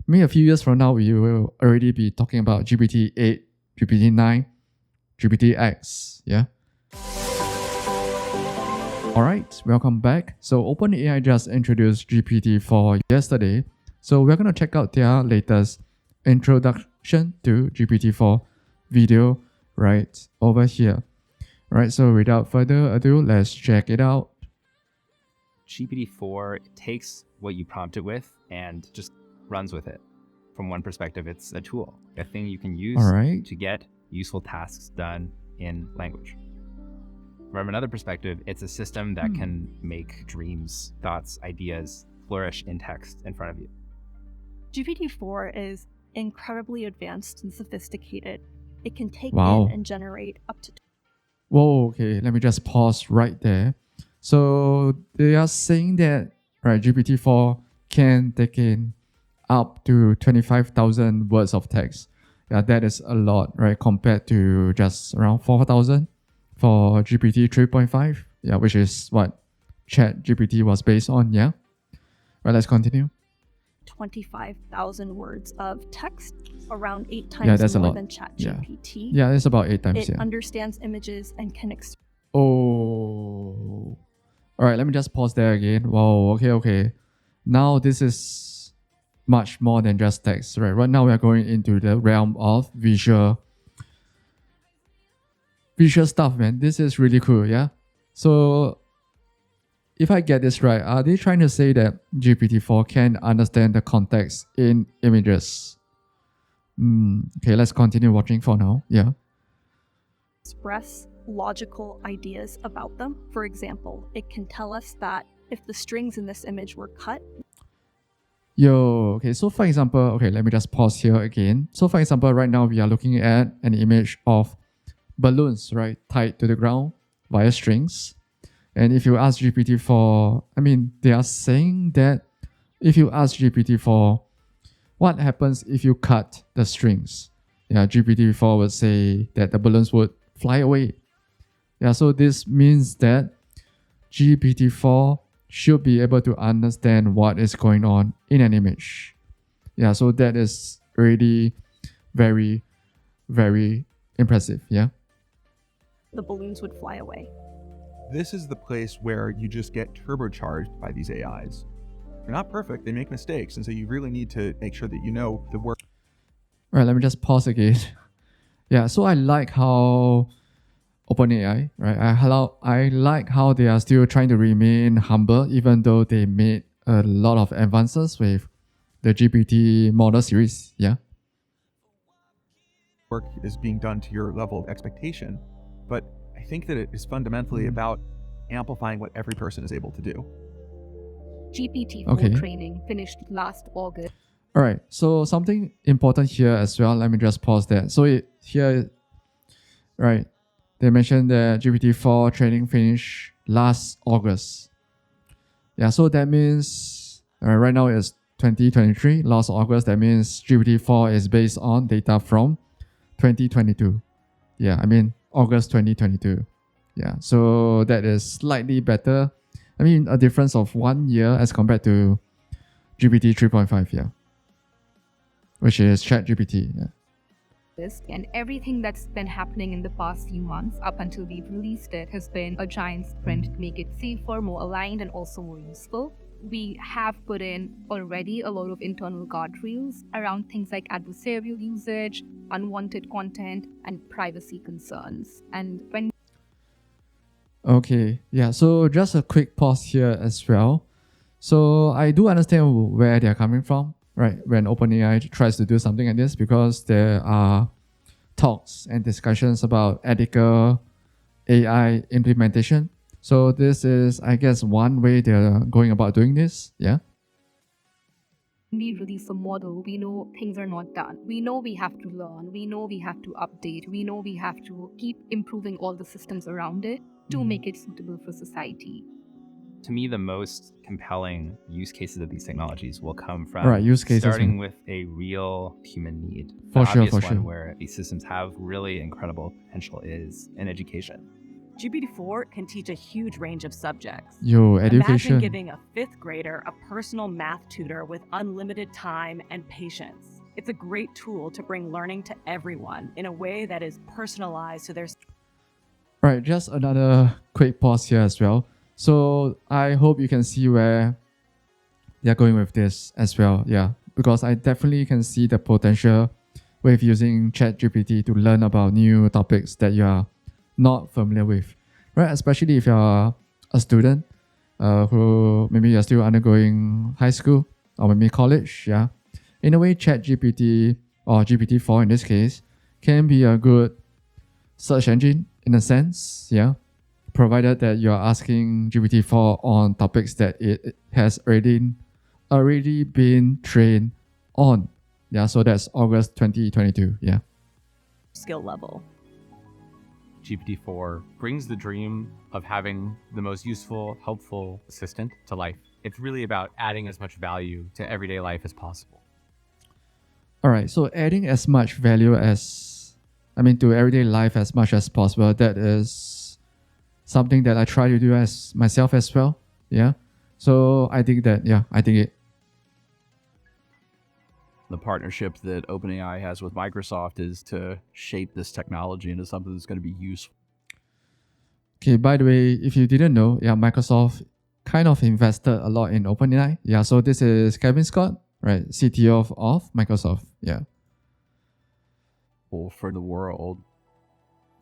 Maybe a few years from now, we will already be talking about GPT-8, GPT-9, GPT-X, yeah? Alright, welcome back. So OpenAI just introduced GPT-4 yesterday. So we're going to check out their latest introduction to GPT-4 video right over here. Right, so without further ado, let's check it out. GPT-4 takes what you prompt it with and just runs with it. From one perspective, it's a tool, a thing you can use to get useful tasks done in language. From another perspective, it's a system that can make dreams, thoughts, ideas flourish in text in front of you. GPT-4 is incredibly advanced and sophisticated. It can take Wow. in and generate up to... Whoa, okay, let me just pause right there. So they are saying that GPT-4 can take in up to 25,000 words of text. Yeah, that is a lot, right? Compared to just around 4,000 for GPT 3.5. Yeah, which is what ChatGPT was based on. Yeah. Right, let's continue. 25,000 words of text, around 8 times more than ChatGPT. Yeah, it's about 8 times. It understands images and can all right, let me just pause there again. Wow, okay. Now this is much more than just text, right? Right now we are going into the realm of visual stuff, man. This is really cool, yeah? So if I get this right, are they trying to say that GPT-4 can understand the context in images? Okay, let's continue watching for now. Yeah. Express logical ideas about them. For example, it can tell us that if the strings in this image were cut. Okay, so for example, okay, let me just pause here again. So for example, right now we are looking at an image of balloons, right, tied to the ground via strings. And if you ask GPT-4, they are saying that if you ask GPT-4, what happens if you cut the strings? Yeah, GPT-4 would say that the balloons would fly away. Yeah, so this means that GPT-4 should be able to understand what is going on in an image. Yeah, so that is really very, very impressive. Yeah. The balloons would fly away. This is the place where you just get turbocharged by these AIs. They're not perfect, they make mistakes, and so you really need to make sure that you know the work. All right, let me just pause again. Yeah, so I like how OpenAI, right? I like how they are still trying to remain humble, even though they made a lot of advances with the GPT model series. Yeah. Work is being done to your level of expectation, but I think that it is fundamentally about amplifying what every person is able to do. GPT-4 training finished last August. All right, so something important here as well. Let me just pause there. So they mentioned that GPT-4 training finished last August. Yeah, so that means right now it's 2023, last August. That means GPT-4 is based on data from 2022. Yeah, August 2022. Yeah, so that is slightly better. A difference of 1 year as compared to GPT 3.5, yeah, which is ChatGPT. Yeah. And everything that's been happening in the past few months up until we've released it has been a giant sprint to make it safer, more aligned, and also more useful. We have put in already a lot of internal guardrails around things like adversarial usage, unwanted content, and privacy concerns. And when Okay, yeah, so just a quick pause here as well. So I do understand where they're coming from, right? When OpenAI tries to do something like this, because there are talks and discussions about ethical AI implementation. So this is, I guess, one way they're going about doing this. Yeah. we release a model, we know things are not done. We know we have to learn. We know we have to update. We know we have to keep improving all the systems around it to make it suitable for society. To me, the most compelling use cases of these technologies will come from starting with a real human need. The obvious one where these systems have really incredible potential is in education. GPT-4 can teach a huge range of subjects. Yo, education. Imagine giving a 5th grader a personal math tutor with unlimited time and patience. It's a great tool to bring learning to everyone in a way that is personalized to their... Right, just another quick pause here as well. So I hope you can see where they're going with this as well. Yeah, because I definitely can see the potential with using ChatGPT to learn about new topics that you are not familiar with, right? Especially if you're a student who maybe you're still undergoing high school or maybe college. Yeah, in a way, ChatGPT or GPT-4 in this case can be a good search engine in a sense. Yeah, provided that you're asking GPT-4 on topics that it has already been trained on. Yeah, so that's August 2022. Yeah, skill level. GPT-4 brings the dream of having the most useful, helpful assistant to life. It's really about adding as much value to everyday life as possible. All right, so adding as much value to everyday life as much as possible, that is something that I try to do as myself as well. Yeah, so I think it. The partnership that OpenAI has with Microsoft is to shape this technology into something that's going to be useful. Okay, by the way, if you didn't know, Microsoft kind of invested a lot in OpenAI. Yeah, so this is Kevin Scott, right? CTO of Microsoft. Yeah. For the world.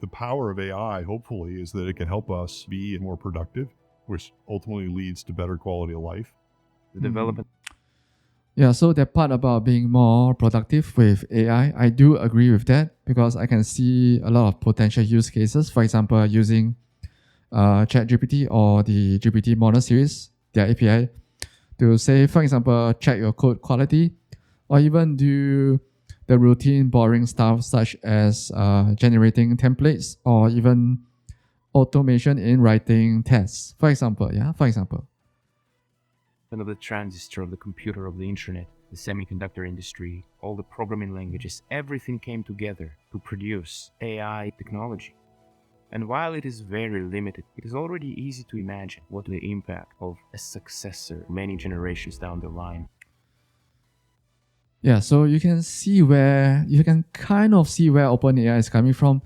The power of AI, hopefully, is that it can help us be more productive, which ultimately leads to better quality of life. The development. Yeah, so that part about being more productive with AI, I do agree with that because I can see a lot of potential use cases. For example, using ChatGPT or the GPT model series, their API, to say, for example, check your code quality or even do the routine boring stuff such as generating templates or even automation in writing tests. For example. Of the transistor, of the computer, of the internet, the semiconductor industry, all the programming languages, everything came together to produce AI technology. And while it is very limited, it is already easy to imagine what the impact of a successor many generations down the line. Yeah, so you can kind of see where OpenAI is coming from.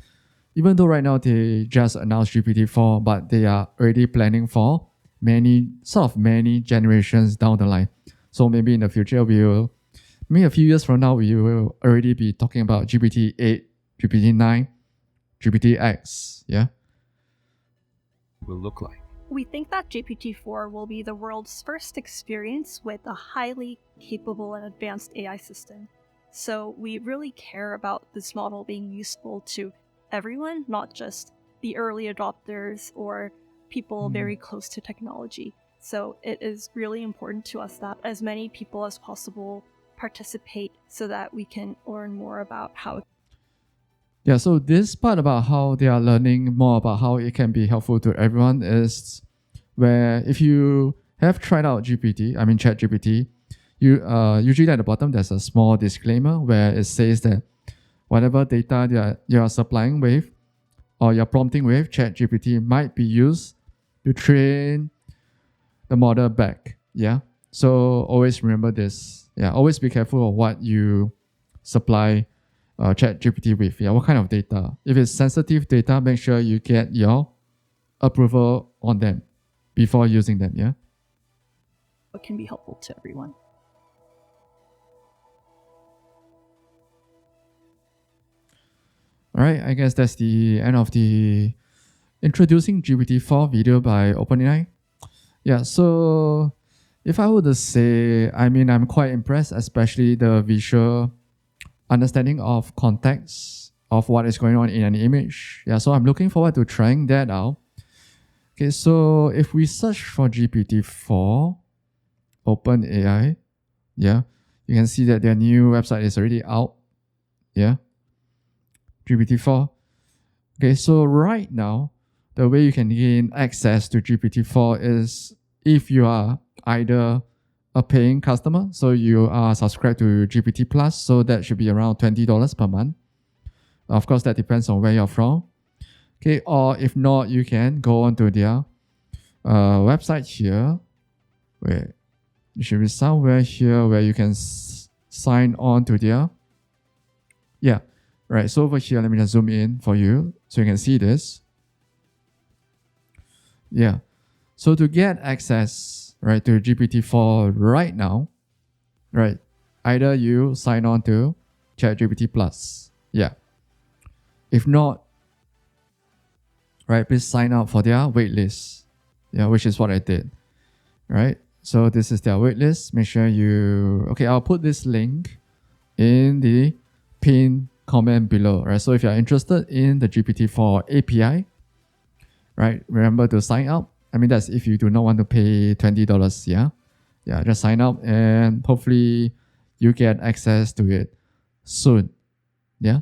Even though right now they just announced GPT-4, but they are already planning for many generations down the line. So maybe in the future, maybe a few years from now, we will already be talking about GPT-8, GPT-9, GPT-X. Yeah. Will look like. We think that GPT-4 will be the world's first experience with a highly capable and advanced AI system. So we really care about this model being useful to everyone, not just the early adopters or people very close to technology. So it is really important to us that as many people as possible participate so that we can learn more about how. Yeah, so this part about how they are learning more about how it can be helpful to everyone is where if you have tried out ChatGPT, you usually at the bottom there's a small disclaimer where it says that whatever data that you are supplying with or you're prompting with, ChatGPT might be used to train the model back. Yeah. So always remember this. Yeah. Always be careful of what you supply ChatGPT with. Yeah. What kind of data? If it's sensitive data, make sure you get your approval on them before using them. Yeah. It can be helpful to everyone. All right. I guess that's the end of the introducing GPT-4 video by OpenAI. Yeah, so if I were to say, I'm quite impressed, especially the visual understanding of context of what is going on in an image. Yeah, so I'm looking forward to trying that out. Okay, so if we search for GPT-4, OpenAI, yeah, you can see that their new website is already out. Yeah, GPT-4. Okay, so right now, the way you can gain access to GPT-4 is if you are either a paying customer, so you are subscribed to GPT Plus, so that should be around $20 per month. Of course, that depends on where you're from. Okay, or if not, you can go onto their website here. Wait, it should be somewhere here where you can sign on to their. Yeah, right. So over here, let me just zoom in for you so you can see this. Yeah. So to get access, right, to GPT-4 right now, right, either you sign on to ChatGPT Plus. Yeah. If not, right, please sign up for their waitlist. Yeah, which is what I did. Right. So this is their waitlist. Make sure you, okay, I'll put this link in the pinned comment below. Right. So if you're interested in the GPT-4 API, right, remember to sign up. I mean, that's if you do not want to pay $20. Yeah. Yeah. Just sign up and hopefully you get access to it soon. Yeah.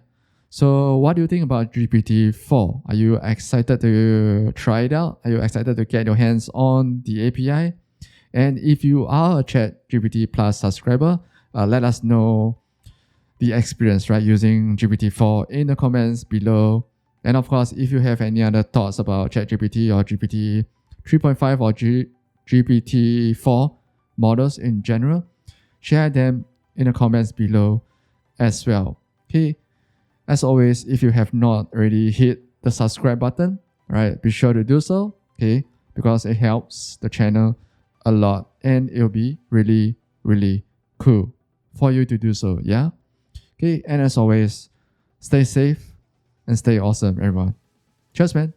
So what do you think about GPT-4? Are you excited to try it out? Are you excited to get your hands on the API? And if you are a ChatGPT Plus subscriber, let us know the experience, right, using GPT-4 in the comments below. And of course, if you have any other thoughts about ChatGPT or GPT 3.5 or GPT-4 models in general, share them in the comments below as well. Okay. As always, if you have not already hit the subscribe button, right, be sure to do so, okay, because it helps the channel a lot and it'll be really, really cool for you to do so, yeah? Okay, and as always, stay safe and stay awesome, everyone. Cheers, man.